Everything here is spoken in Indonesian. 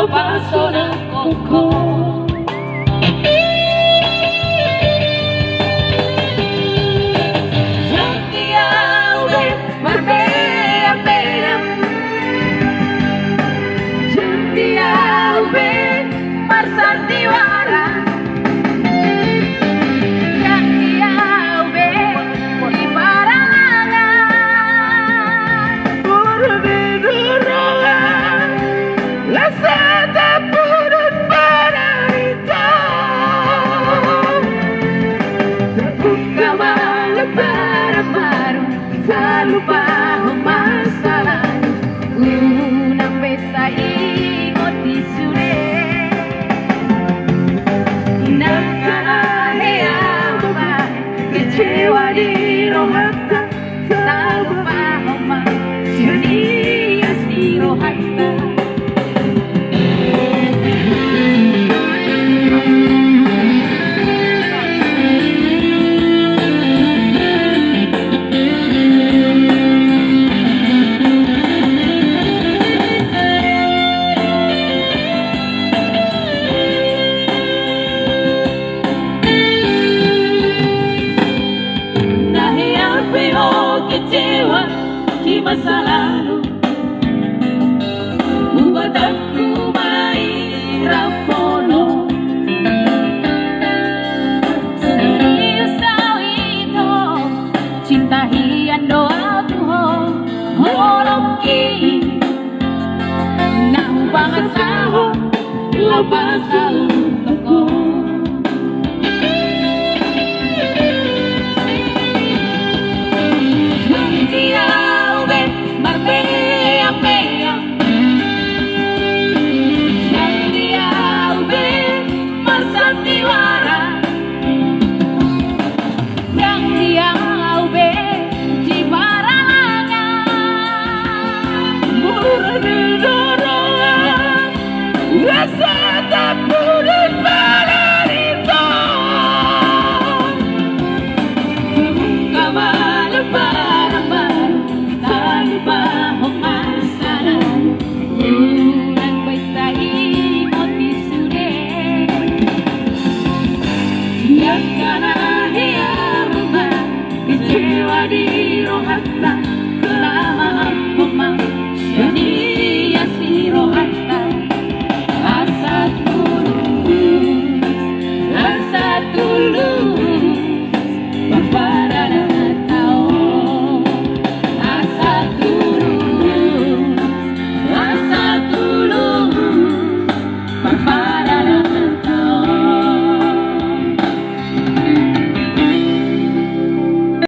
paso ng koko. Santiago, Marbella, Pena. Santiago, Marsantiwara. Santiago, di Paralangan. Berdudurungan, lasada purut panarita. Terbuka malam baru-baru, selalu paham masalah. Unang pesta ikut di sore. Kecewa di rohata, selalu paham dunia si rohata. Kecewa di masa lalu membuat aku main pono. Serius tahu itu cinta hian doa Tuhan holoki nahu banget saho lepas toko. Lasada purut panarita. Terbuka malam baru-baru, selalu paham masalah. Unang pesta imot di sore. Yang kana hiya rumah, kecewa di rohata.